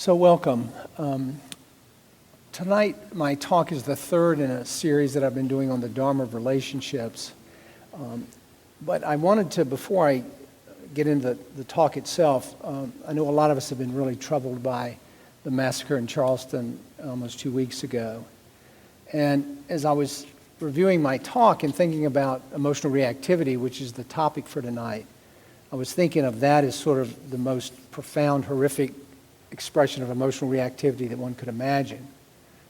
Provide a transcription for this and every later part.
So welcome. Tonight, my talk is the third in a series that I've been doing on the Dharma of relationships. But I wanted to, before I get into the talk itself, I know a lot of us have been really troubled by the massacre in Charleston almost 2 weeks ago. And as I was reviewing my talk and thinking about emotional reactivity, which is the topic for tonight, I was thinking of that as sort of the most profound, horrific expression of emotional reactivity that one could imagine.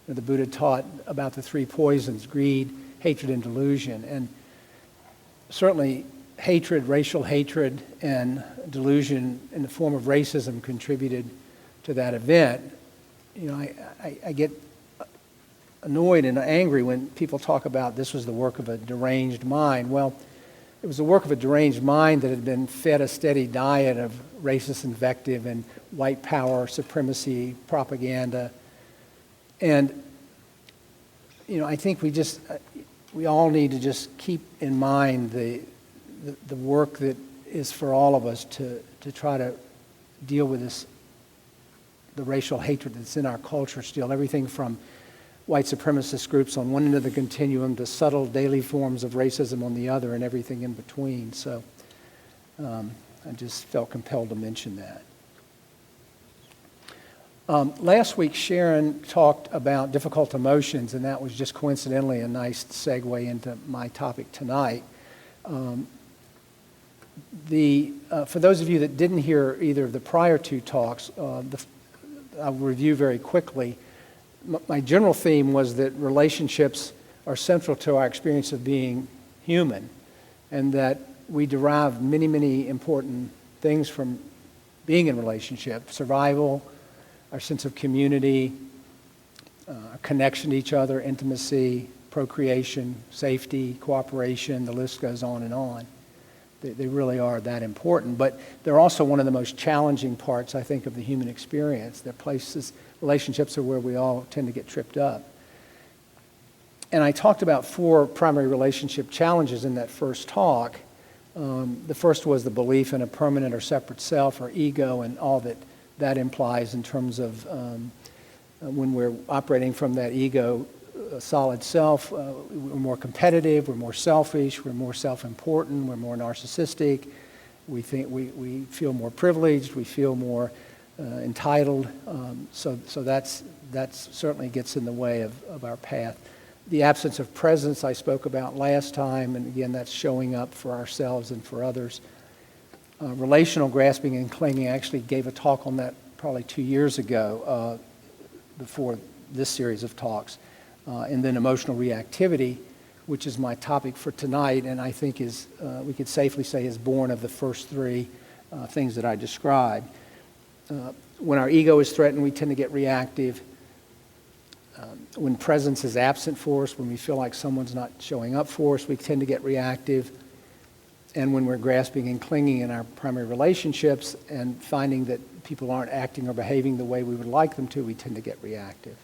The Buddha taught about the three poisons: greed, hatred, and delusion. And certainly hatred, racial hatred, and delusion in the form of racism contributed to that event. You know, I get annoyed and angry when people talk about this was the work of a deranged mind. Well, it was the work of a deranged mind that had been fed a steady diet of racist invective and white power, supremacy, propaganda. And, you know, I think we all need to just keep in mind the work that is for all of us to try to deal with the racial hatred that's in our culture still. Everything from white supremacist groups on one end of the continuum to subtle daily forms of racism on the other, and everything in between. So I just felt compelled to mention that. Last week, Sharon talked about difficult emotions, and that was just coincidentally a nice segue into my topic tonight. For those of you that didn't hear either of the prior two talks, I'll review very quickly. My general theme was that relationships are central to our experience of being human, and that we derive many, many important things from being in relationship: survival, our sense of community, our connection to each other, intimacy, procreation, safety, cooperation. The list goes on and on. They really are that important, but they're also one of the most challenging parts, I think, of the human experience. Relationships are where we all tend to get tripped up. And I talked about 4 primary relationship challenges in that first talk. The first was the belief in a permanent or separate self, or ego, and all that implies in terms of when we're operating from that ego solid self. We're more competitive, we're more selfish, we're more self-important, we're more narcissistic. We think we feel more privileged, we feel more entitled. So that's certainly gets in the way of our path. The absence of presence I spoke about last time, and again, that's showing up for ourselves and for others. Relational grasping and clinging. I actually gave a talk on that probably 2 years ago, before this series of talks. And then emotional reactivity, which is my topic for tonight, and I think is, we could safely say, is born of the first 3 things that I described. When our ego is threatened, we tend to get reactive. When presence is absent for us, when we feel like someone's not showing up for us, we tend to get reactive. And when we're grasping and clinging in our primary relationships and finding that people aren't acting or behaving the way we would like them to, we tend to get reactive.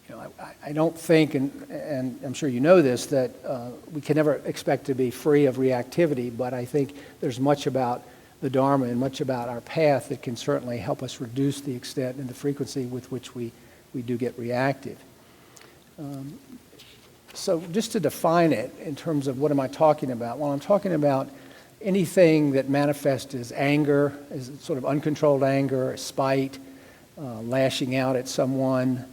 You know, I don't think, and I'm sure you know this, that we can never expect to be free of reactivity, but I think there's much about the Dharma and much about our path that can certainly help us reduce the extent and the frequency with which we do get reactive. So just to define it in terms of what am I talking about? Well, I'm talking about anything that manifests as anger, as sort of uncontrolled anger, spite, lashing out at someone.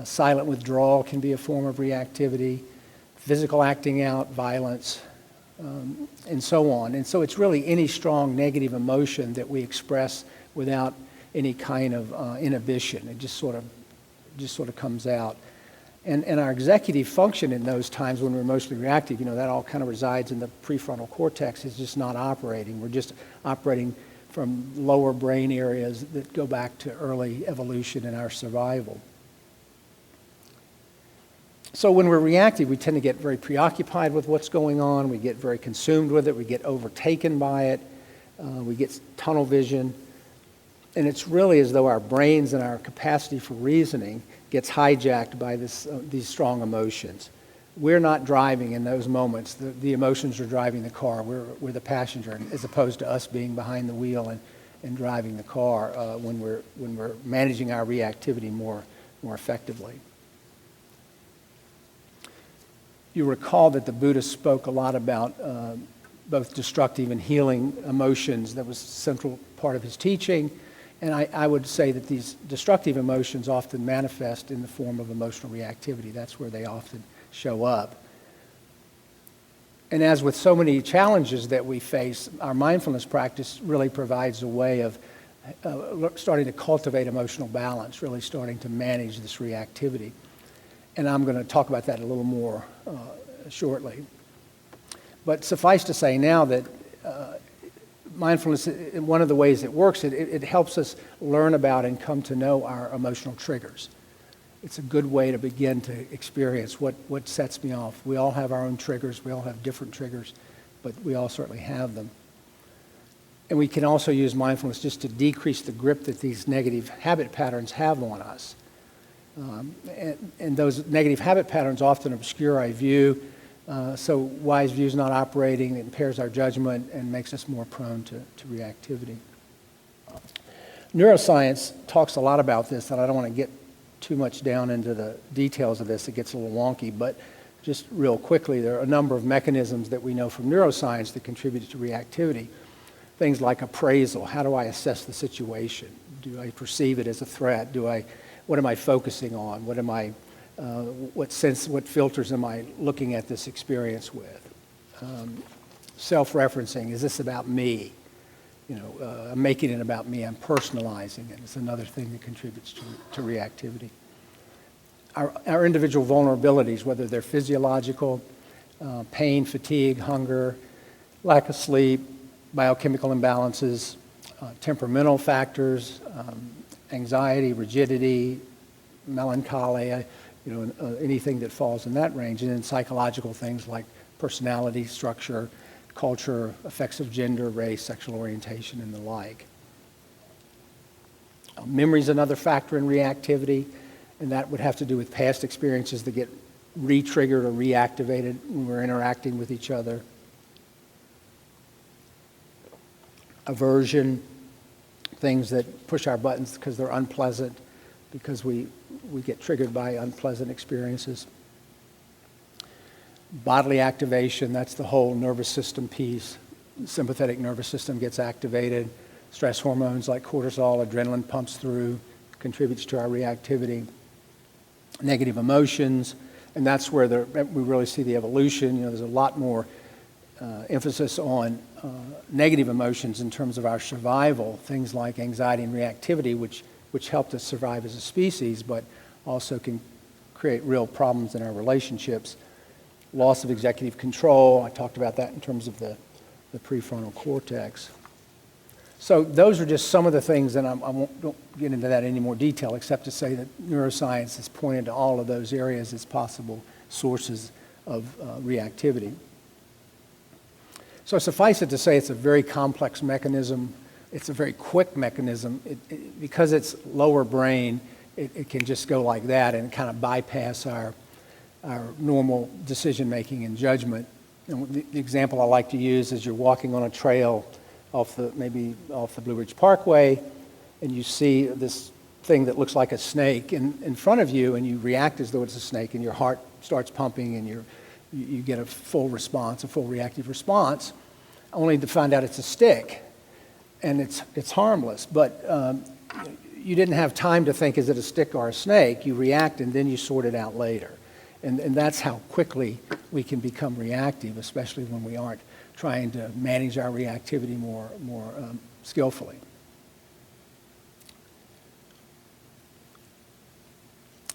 Silent withdrawal can be a form of reactivity, physical acting out, violence, and so on. And so it's really any strong negative emotion that we express without any kind of inhibition. It just sort of comes out. And our executive function in those times when we're emotionally reactive, you know, that all kind of resides in the prefrontal cortex, is just not operating. We're just operating from lower brain areas that go back to early evolution and our survival. So when we're reactive, we tend to get very preoccupied with what's going on. We get very consumed with it. We get overtaken by it. We get tunnel vision. And it's really as though our brains and our capacity for reasoning gets hijacked by these strong emotions. We're not driving in those moments. The emotions are driving the car. We're the passenger, as opposed to us being behind the wheel in driving the car when we're managing our reactivity more effectively. You recall that the Buddha spoke a lot about both destructive and healing emotions. That was a central part of his teaching. And I would say that these destructive emotions often manifest in the form of emotional reactivity. That's where they often show up. And as with so many challenges that we face, our mindfulness practice really provides a way of starting to cultivate emotional balance, really starting to manage this reactivity. And I'm going to talk about that a little more shortly. But suffice to say now that mindfulness, one of the ways it works, it helps us learn about and come to know our emotional triggers. It's a good way to begin to experience what sets me off. We all have our own triggers. We all have different triggers, but we all certainly have them. And we can also use mindfulness just to decrease the grip that these negative habit patterns have on us. And those negative habit patterns often obscure our view, so wise view is not operating. It impairs our judgment and makes us more prone to reactivity. Neuroscience talks a lot about this, and I don't want to get too much down into the details of this. It gets a little wonky, but just real quickly, there are a number of mechanisms that we know from neuroscience that contribute to reactivity. Things like appraisal. How do I assess the situation? Do I perceive it as a threat? What am I focusing on? What filters am I looking at this experience with? Self-referencing. Is this about me? I'm making it about me. I'm personalizing it. It's another thing that contributes to reactivity. Our individual vulnerabilities, whether they're physiological, pain, fatigue, hunger, lack of sleep, biochemical imbalances, temperamental factors, anxiety, rigidity, melancholy, anything that falls in that range, and then psychological things like personality, structure, culture, effects of gender, race, sexual orientation, and the like. Memory is another factor in reactivity, and that would have to do with past experiences that get re-triggered or reactivated when we're interacting with each other. Aversion, things that push our buttons because they're unpleasant, because we get triggered by unpleasant experiences. Bodily activation, that's the whole nervous system piece. The sympathetic nervous system gets activated. Stress hormones like cortisol, adrenaline pumps through, contributes to our reactivity. Negative emotions, and that's where we really see the evolution. There's a lot more emphasis on negative emotions in terms of our survival, things like anxiety and reactivity, which helped us survive as a species, but also can create real problems in our relationships. Loss of executive control, I talked about that in terms of the prefrontal cortex. So those are just some of the things, and I don't get into that in any more detail, except to say that neuroscience has pointed to all of those areas as possible sources of reactivity. So suffice it to say, it's a very complex mechanism. It's a very quick mechanism. Because it's lower brain, it can just go like that and kind of bypass our normal decision-making and judgment. The example I like to use is you're walking on a trail maybe off the Blue Ridge Parkway, and you see this thing that looks like a snake in front of you, and you react as though it's a snake, and your heart starts pumping, and you get a full reactive response, only to find out it's a stick, and it's harmless. But you didn't have time to think, is it a stick or a snake? You react, and then you sort it out later. And that's how quickly we can become reactive, especially when we aren't trying to manage our reactivity more skillfully.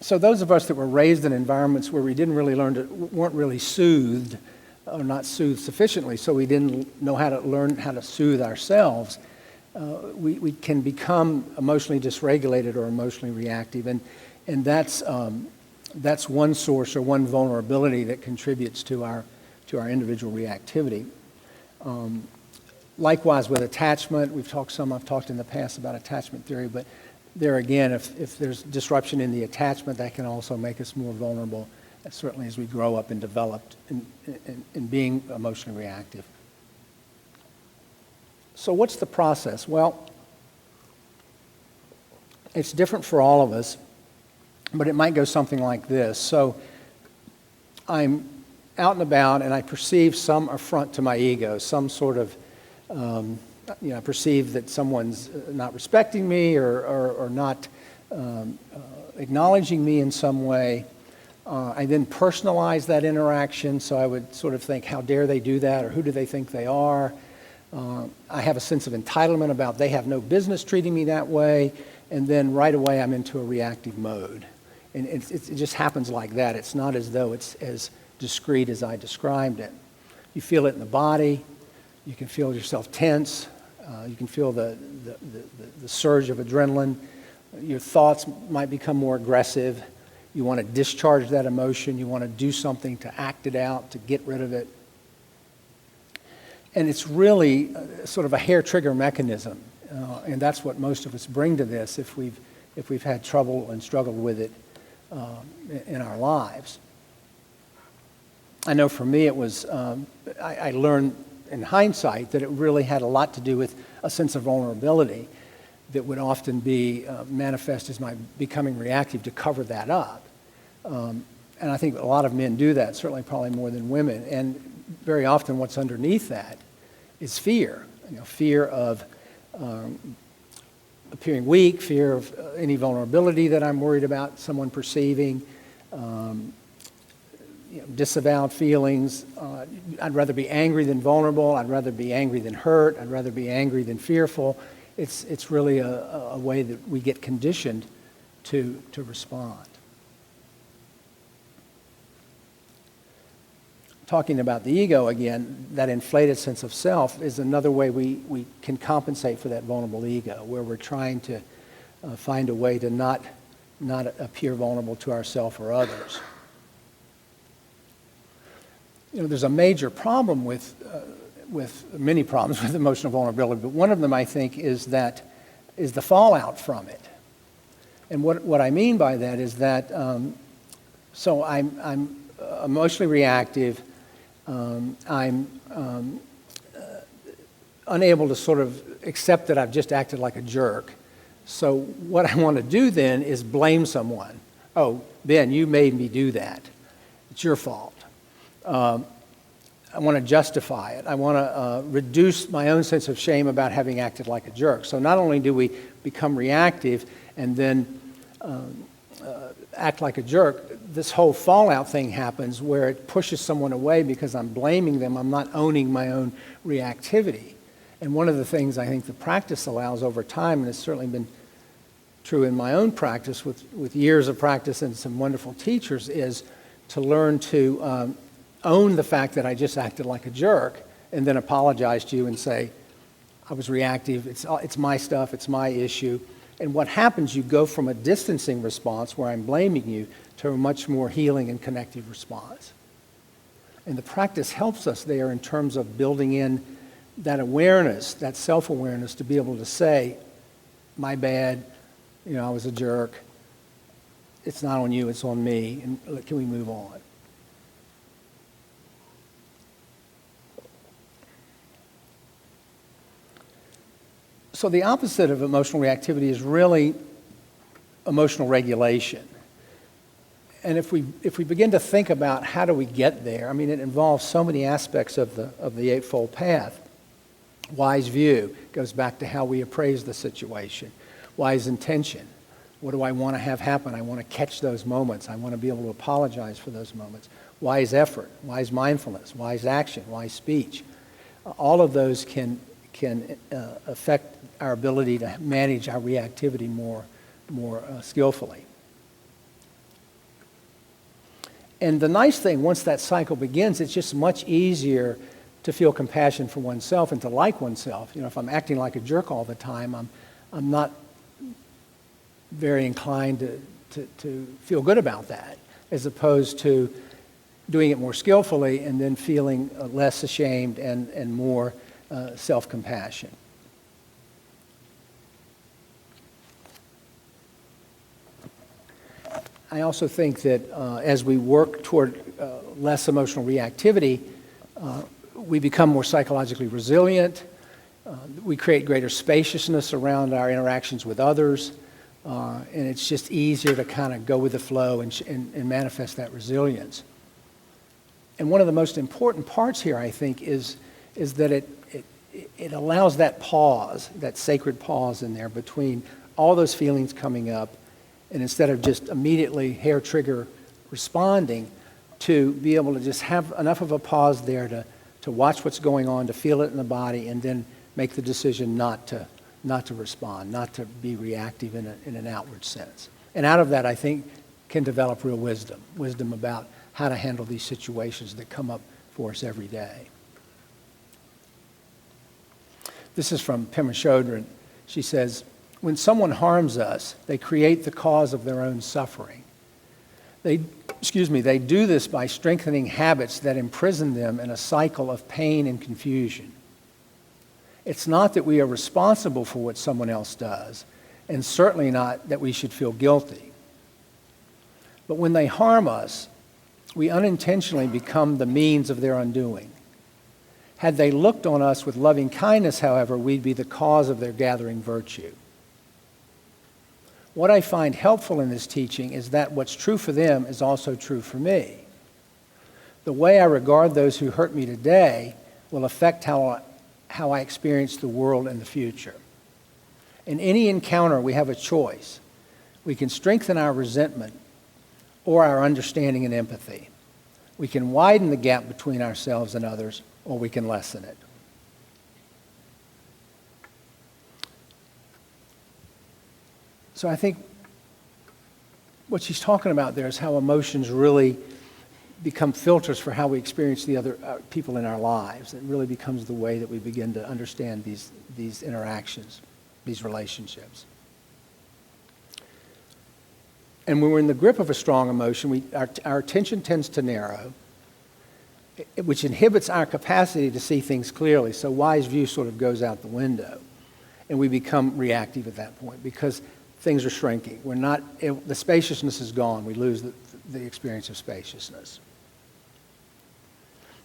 So those of us that were raised in environments where we didn't really weren't really soothed, or not soothed sufficiently, so we didn't know how to learn how to soothe ourselves, we can become emotionally dysregulated or emotionally reactive, and that's one source or one vulnerability that contributes to our individual reactivity. Likewise with attachment, I've talked in the past about attachment theory, but there again, if there's disruption in the attachment, that can also make us more vulnerable, certainly as we grow up and develop in being emotionally reactive. So what's the process? Well, It's different for all of us, but it might go something like this. So I'm out and about, and I perceive some affront to my ego, some sort of, I perceive that someone's not respecting me or not acknowledging me in some way. I then personalize that interaction, so I would sort of think, how dare they do that, or who do they think they are? I have a sense of entitlement about they have no business treating me that way, and then right away I'm into a reactive mode. And it just happens like that. It's not as though it's as discrete as I described it. You feel it in the body. You can feel yourself tense. You can feel the surge of adrenaline. Your thoughts might become more aggressive. You want to discharge that emotion. You want to do something to act it out, to get rid of it. And it's really sort of a hair trigger mechanism. And that's what most of us bring to this if we've had trouble and struggled with it in our lives. I know for me it was, I learned in hindsight that it really had a lot to do with a sense of vulnerability that would often be manifest as my becoming reactive to cover that up. And I think a lot of men do that, certainly probably more than women. And very often what's underneath that is fear. Fear of appearing weak, fear of any vulnerability that I'm worried about someone perceiving, disavowed feelings. I'd rather be angry than vulnerable. I'd rather be angry than hurt. I'd rather be angry than fearful. It's really a way that we get conditioned to respond. Talking about the ego again, that inflated sense of self is another way we can compensate for that vulnerable ego, where we're trying to find a way to not appear vulnerable to ourselves or others. There's a major problem with many problems with emotional vulnerability, but one of them I think is the fallout from it. And what I mean by that is that so I'm emotionally reactive. I'm unable to sort of accept that I've just acted like a jerk. So what I want to do then is blame someone. Oh, Ben, you made me do that. It's your fault. I want to justify it. I want to reduce my own sense of shame about having acted like a jerk. So not only do we become reactive and then act like a jerk, this whole fallout thing happens where it pushes someone away because I'm blaming them. I'm not owning my own reactivity. And one of the things I think the practice allows over time, and it's certainly been true in my own practice with years of practice and some wonderful teachers, is to learn to own the fact that I just acted like a jerk and then apologize to you and say, I was reactive, it's my stuff, it's my issue. And what happens, you go from a distancing response where I'm blaming you to a much more healing and connective response. And the practice helps us there in terms of building in that awareness, that self-awareness, to be able to say, my bad, I was a jerk. It's not on you, it's on me, and can we move on? So the opposite of emotional reactivity is really emotional regulation. And if we begin to think about how do we get there, it involves so many aspects of the Eightfold Path. Wise view goes back to how we appraise the situation. Wise intention. What do I want to have happen? I want to catch those moments. I want to be able to apologize for those moments. Wise effort, wise mindfulness, wise action, wise speech. All of those can affect our ability to manage our reactivity more skillfully. And the nice thing, once that cycle begins, it's just much easier to feel compassion for oneself and to like oneself. If I'm acting like a jerk all the time, I'm not very inclined to feel good about that, as opposed to doing it more skillfully and then feeling less ashamed and more self-compassion. I also think that as we work toward less emotional reactivity, we become more psychologically resilient. We create greater spaciousness around our interactions with others. and it's just easier to kind of go with the flow and manifest that resilience. And one of the most important parts here, I think, is that it allows that pause, that sacred pause in there between all those feelings coming up, and instead of just immediately hair trigger responding, to be able to just have enough of a pause there to watch what's going on, to feel it in the body, and then make the decision not to respond, not to be reactive in an outward sense. And out of that, I think, can develop real wisdom about how to handle these situations that come up for us every day. This is from Pema Chodron. She says, when someone harms us, they create the cause of their own suffering. They do this by strengthening habits that imprison them in a cycle of pain and confusion. It's not that we are responsible for what someone else does, and certainly not that we should feel guilty. But when they harm us, we unintentionally become the means of their undoing. Had they looked on us with loving kindness, however, we'd be the cause of their gathering virtue. What I find helpful in this teaching is that what's true for them is also true for me. The way I regard those who hurt me today will affect how I experience the world in the future. In any encounter, we have a choice. We can strengthen our resentment or our understanding and empathy. We can widen the gap between ourselves and others, or we can lessen it. So I think what she's talking about there is how emotions really become filters for how we experience the other people in our lives. It really becomes the way that we begin to understand these interactions, these relationships. And when we're in the grip of a strong emotion, our attention tends to narrow, which inhibits our capacity to see things clearly. So wise view sort of goes out the window, and we become reactive at that point because things are shrinking. The spaciousness is gone. We lose the experience of spaciousness.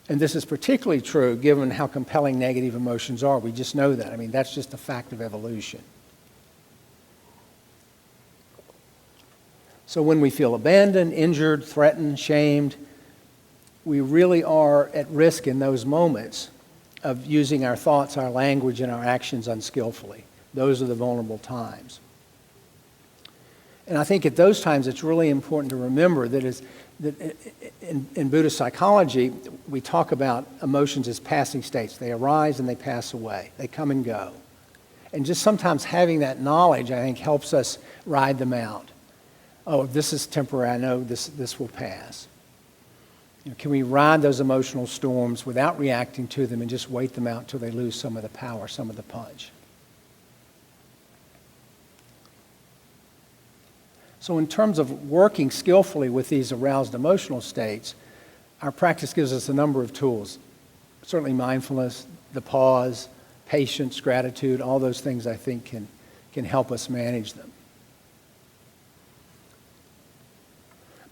And this is particularly true given how compelling negative emotions are. We just know that. I mean, that's just a fact of evolution. So when we feel abandoned, injured, threatened, shamed, we really are at risk in those moments of using our thoughts, our language, and our actions unskillfully. Those are the vulnerable times. And I think at those times it's really important to remember that in Buddhist psychology, we talk about emotions as passing states. They arise and they pass away. They come and go. And just sometimes having that knowledge, I think, helps us ride them out. Oh, this is temporary. I know this will pass. Can we ride those emotional storms without reacting to them and just wait them out until they lose some of the power, some of the punch? So in terms of working skillfully with these aroused emotional states, our practice gives us a number of tools. Certainly mindfulness, the pause, patience, gratitude, all those things I think can help us manage them.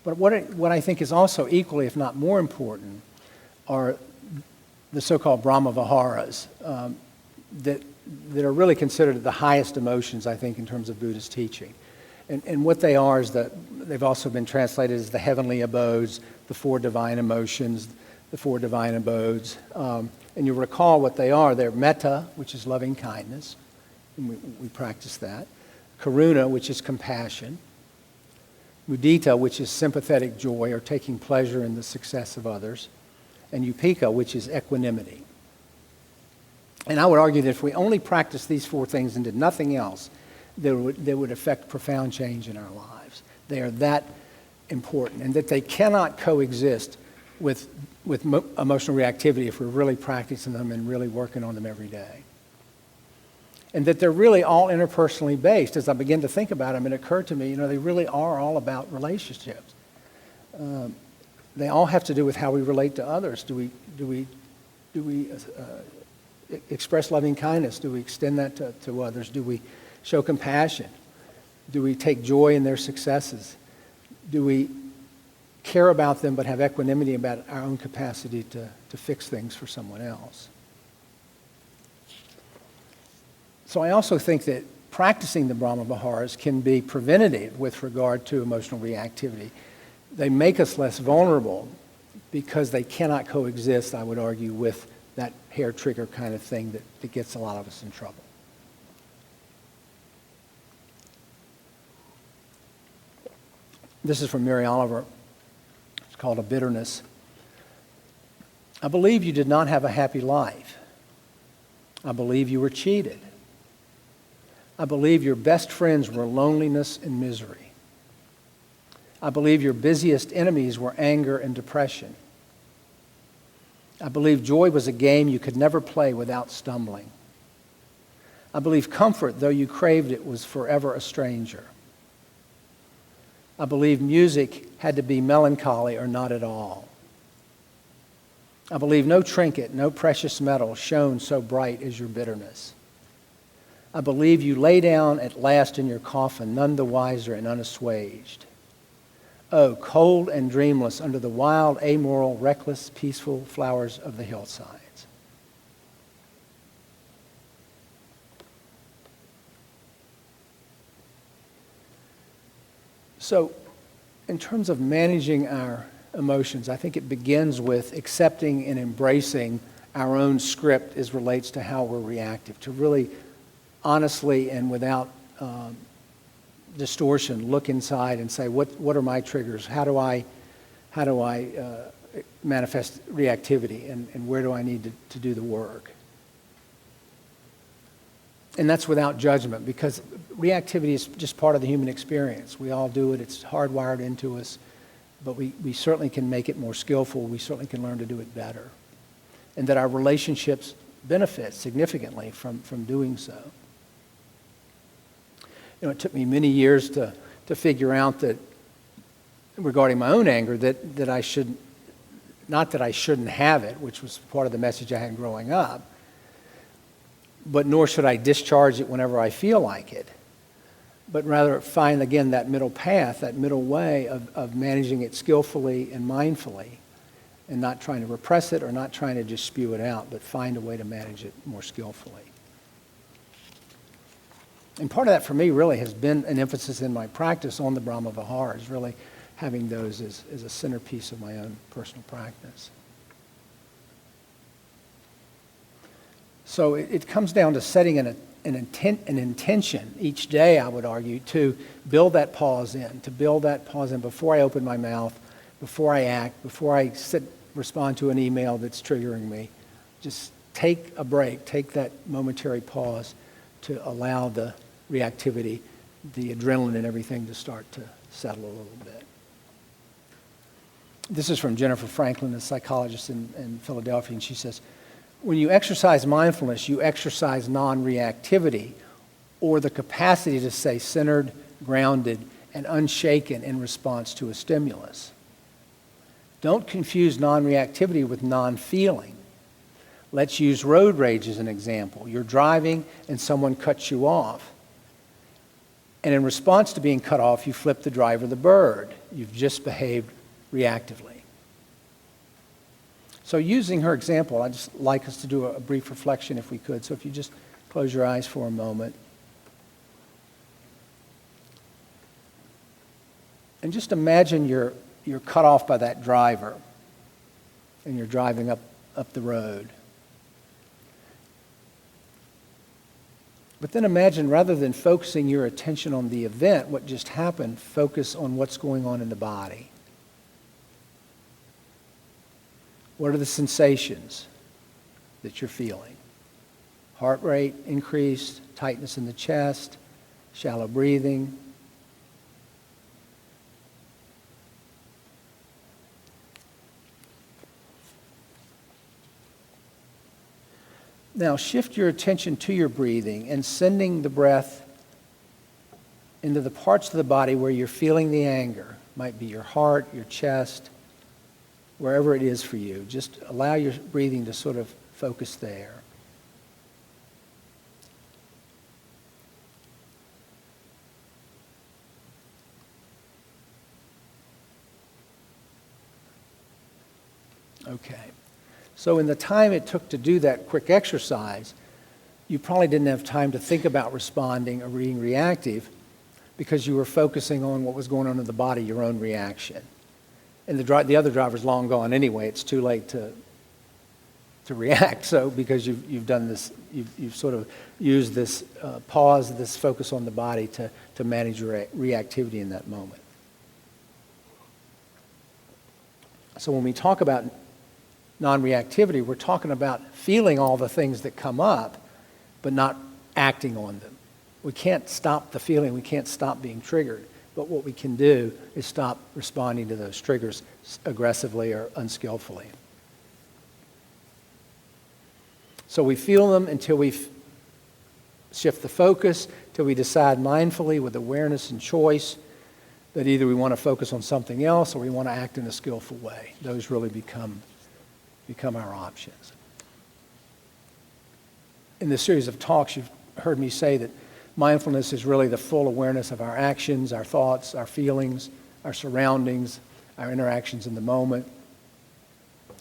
But what I think is also equally, if not more important, are the so-called Brahma Viharas that are really considered the highest emotions, I think, in terms of Buddhist teaching. And what they are is that they've also been translated as the heavenly abodes, the four divine emotions, the four divine abodes. And you'll recall what they are. They're metta, which is loving kindness, and we practice that. Karuna, which is compassion. Mudita, which is sympathetic joy or taking pleasure in the success of others. And Upeka, which is equanimity. And I would argue that if we only practice these four things and did nothing else, they would affect profound change in our lives. They are that important, and that they cannot coexist with emotional reactivity if we're really practicing them and really working on them every day. And that they're really all interpersonally based. As I begin to think about them, it occurred to me, they really are all about relationships. They all have to do with how we relate to others. Do we express loving kindness? Do we extend that to others? Do we show compassion? Do we take joy in their successes? Do we care about them but have equanimity about our own capacity to fix things for someone else? So I also think that practicing the Brahma Viharas can be preventative with regard to emotional reactivity. They make us less vulnerable because they cannot coexist, I would argue, with that hair trigger kind of thing that gets a lot of us in trouble. This is from Mary Oliver. It's called A Bitterness. I believe you did not have a happy life. I believe you were cheated. I believe your best friends were loneliness and misery. I believe your busiest enemies were anger and depression. I believe joy was a game you could never play without stumbling. I believe comfort, though you craved it, was forever a stranger. I believe music had to be melancholy or not at all. I believe no trinket, no precious metal shone so bright as your bitterness. I believe you lay down at last in your coffin, none the wiser and unassuaged. Oh, cold and dreamless under the wild, amoral, reckless, peaceful flowers of the hillsides. So, in terms of managing our emotions, I think it begins with accepting and embracing our own script as relates to how we're reactive, to really honestly and without distortion look inside and say, what are my triggers? How do I manifest reactivity, and where do I need to do the work? And that's without judgment, because reactivity is just part of the human experience. We all do it. It's hardwired into us. But we certainly can make it more skillful. We certainly can learn to do it better. And that our relationships benefit significantly from doing so. You know, it took me many years to figure out that, regarding my own anger, that I should, not that I shouldn't have it, which was part of the message I had growing up, but nor should I discharge it whenever I feel like it, but rather find, again, that middle path, that middle way of managing it skillfully and mindfully, and not trying to repress it or not trying to just spew it out, but find a way to manage it more skillfully. And part of that for me really has been an emphasis in my practice on the Brahma Viharas, really having those as a centerpiece of my own personal practice. So it comes down to setting an intention each day, I would argue, to build that pause in before I open my mouth, before I act, before I respond to an email that's triggering me. Just take a break, take that momentary pause to allow the reactivity, the adrenaline and everything to start to settle a little bit. This is from Jennifer Franklin, a psychologist in Philadelphia, and she says, when you exercise mindfulness, you exercise non-reactivity, or the capacity to stay centered, grounded, and unshaken in response to a stimulus. Don't confuse non-reactivity with non-feeling. Let's use road rage as an example. You're driving and someone cuts you off. And in response to being cut off, you flip the driver the bird. You've just behaved reactively. So using her example, I'd just like us to do a brief reflection if we could. So if you just close your eyes for a moment. And just imagine you're cut off by that driver and you're driving up the road. But then imagine, rather than focusing your attention on the event, what just happened, focus on what's going on in the body. What are the sensations that you're feeling? Heart rate increased, tightness in the chest, shallow breathing. Now shift your attention to your breathing and sending the breath into the parts of the body where you're feeling the anger. It might be your heart, your chest, wherever it is for you. Just allow your breathing to sort of focus there. Okay. So in the time it took to do that quick exercise, you probably didn't have time to think about responding or being reactive because you were focusing on what was going on in the body, your own reaction. And the other driver's long gone anyway. It's too late to react. So because you've done this, you've sort of used this pause, this focus on the body to manage your reactivity in that moment. So when we talk about non-reactivity, we're talking about feeling all the things that come up, but not acting on them. We can't stop the feeling. We can't stop being triggered. But what we can do is stop responding to those triggers aggressively or unskillfully. So we feel them until we shift the focus, till we decide mindfully with awareness and choice that either we want to focus on something else or we want to act in a skillful way. Those really become our options. In this series of talks, you've heard me say that mindfulness is really the full awareness of our actions, our thoughts, our feelings, our surroundings, our interactions in the moment,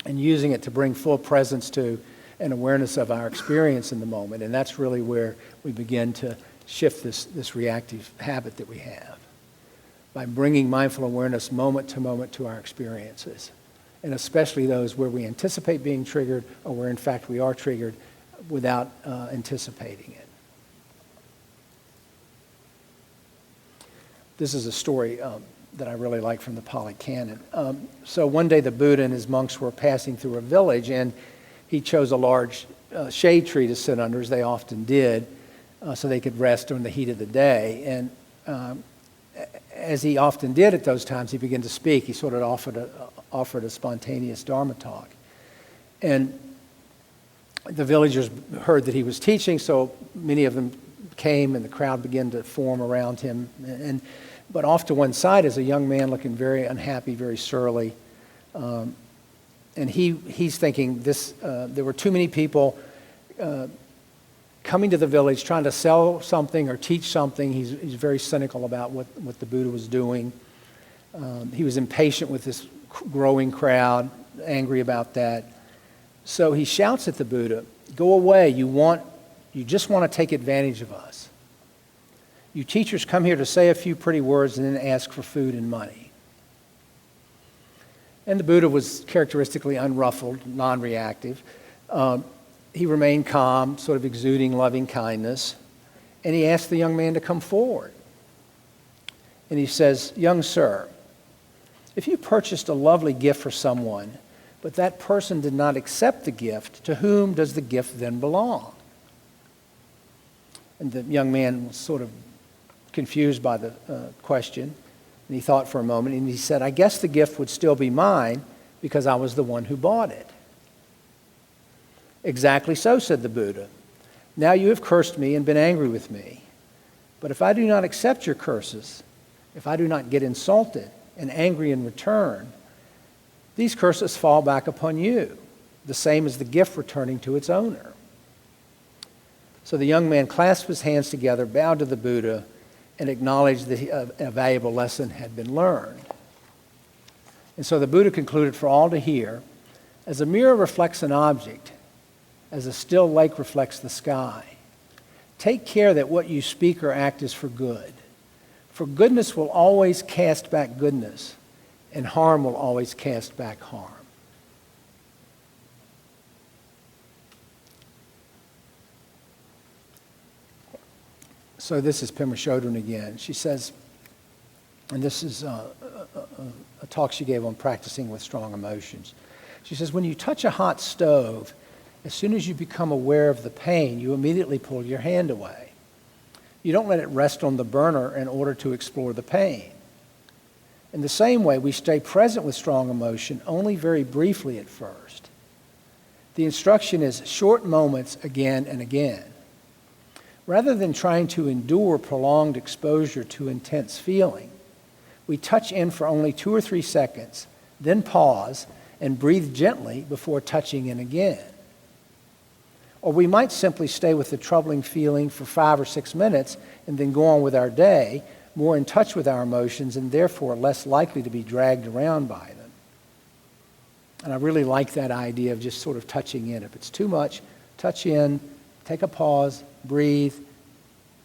and using it to bring full presence to an awareness of our experience in the moment. And that's really where we begin to shift this reactive habit that we have, by bringing mindful awareness moment to our experiences, and especially those where we anticipate being triggered or where in fact we are triggered without anticipating it. This is a story that I really like from the Pali Canon. So one day the Buddha and his monks were passing through a village, and he chose a large shade tree to sit under, as they often did, so they could rest during the heat of the day. And as he often did at those times, he began to speak. He sort of offered a spontaneous Dharma talk. And the villagers heard that he was teaching, so many of them came, and the crowd began to form around him. But off to one side is a young man looking very unhappy, very surly. And he's thinking there were too many people coming to the village trying to sell something or teach something. He's very cynical about what the Buddha was doing. He was impatient with this growing crowd, angry about that. So he shouts at the Buddha, "Go away, you just want to take advantage of us. You teachers come here to say a few pretty words and then ask for food and money." And the Buddha was characteristically unruffled, non-reactive. He remained calm, sort of exuding loving kindness. And he asked the young man to come forward. And he says, "Young sir, if you purchased a lovely gift for someone, but that person did not accept the gift, to whom does the gift then belong?" And the young man was sort of confused by the question. And he thought for a moment, and he said, "I guess the gift would still be mine because I was the one who bought it." "Exactly so," said the Buddha. "Now you have cursed me and been angry with me. But if I do not accept your curses, if I do not get insulted and angry in return, these curses fall back upon you, the same as the gift returning to its owner." So the young man clasped his hands together, bowed to the Buddha, and acknowledged that a valuable lesson had been learned. And so the Buddha concluded for all to hear, as a mirror reflects an object, as a still lake reflects the sky, take care that what you speak or act is for good. For goodness will always cast back goodness, and harm will always cast back harm. So this is Pema Chodron again. She says, and this is a talk she gave on practicing with strong emotions. She says, when you touch a hot stove, as soon as you become aware of the pain, you immediately pull your hand away. You don't let it rest on the burner in order to explore the pain. In the same way, we stay present with strong emotion only very briefly at first. The instruction is short moments again and again. Rather than trying to endure prolonged exposure to intense feeling, we touch in for only 2 or 3 seconds, then pause and breathe gently before touching in again. Or we might simply stay with the troubling feeling for 5 or 6 minutes and then go on with our day, more in touch with our emotions and therefore less likely to be dragged around by them. And I really like that idea of just sort of touching in. If it's too much, touch in, Take a pause, breathe,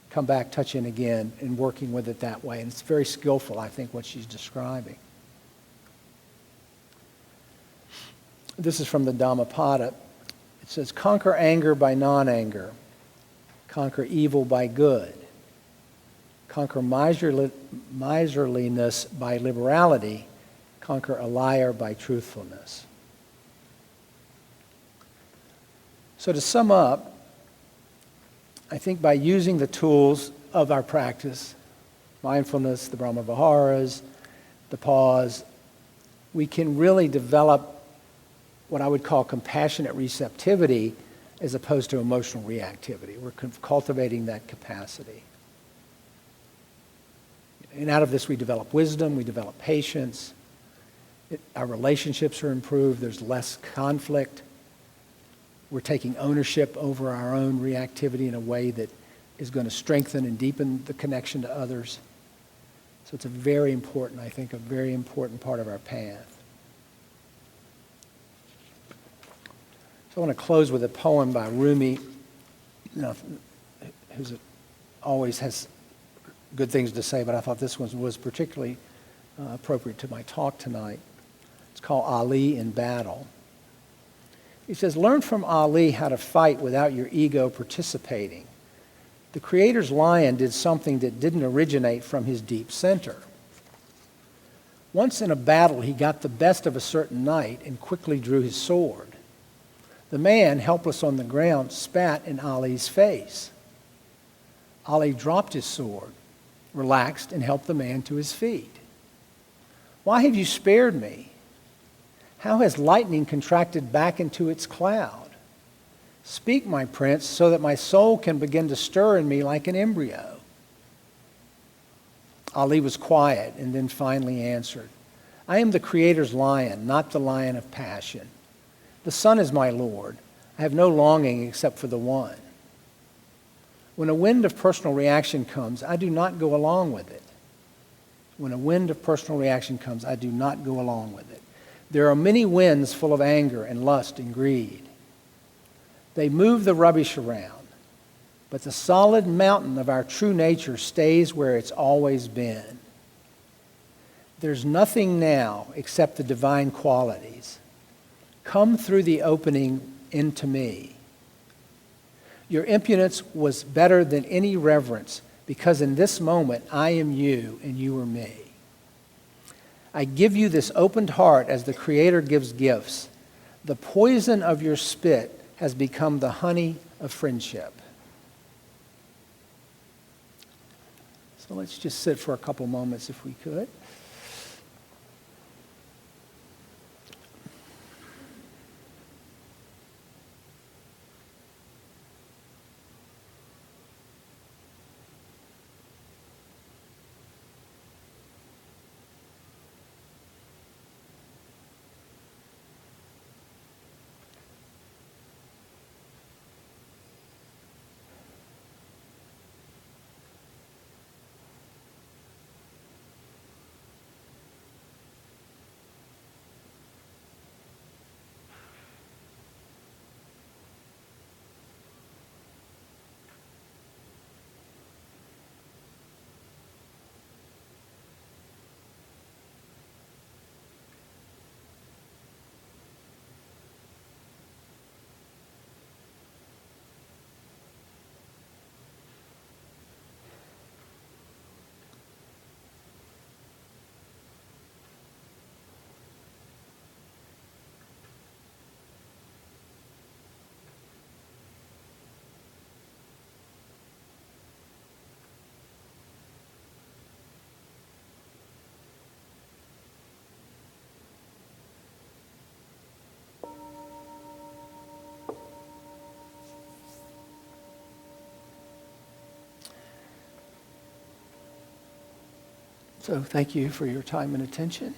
come back, touch in again, and working with it that way. And it's very skillful, I think, what she's describing. This is from the Dhammapada. It says, conquer anger by non-anger. Conquer evil by good. Conquer miserliness by liberality. Conquer a liar by truthfulness. So to sum up, I think by using the tools of our practice, mindfulness, the Brahma Viharas, the pause, we can really develop what I would call compassionate receptivity as opposed to emotional reactivity. We're cultivating that capacity. And out of this we develop wisdom, we develop patience, our relationships are improved, there's less conflict. We're taking ownership over our own reactivity in a way that is going to strengthen and deepen the connection to others. So it's a very important, I think, a very important part of our path. So I want to close with a poem by Rumi, who always has good things to say, but I thought this one was particularly appropriate to my talk tonight. It's called Ali in Battle. He says, learn from Ali how to fight without your ego participating. The Creator's lion did something that didn't originate from his deep center. Once in a battle, he got the best of a certain knight and quickly drew his sword. The man, helpless on the ground, spat in Ali's face. Ali dropped his sword, relaxed, and helped the man to his feet. Why have you spared me? How has lightning contracted back into its cloud? Speak, my prince, so that my soul can begin to stir in me like an embryo. Ali was quiet and then finally answered, I am the Creator's lion, not the lion of passion. The sun is my Lord. I have no longing except for the one. When a wind of personal reaction comes, I do not go along with it. When a wind of personal reaction comes, I do not go along with it. There are many winds full of anger and lust and greed. They move the rubbish around, but the solid mountain of our true nature stays where it's always been. There's nothing now except the divine qualities. Come through the opening into me. Your impudence was better than any reverence, because in this moment I am you and you are me. I give you this opened heart as the Creator gives gifts. The poison of your spit has become the honey of friendship. So let's just sit for a couple moments if we could. So thank you for your time and attention.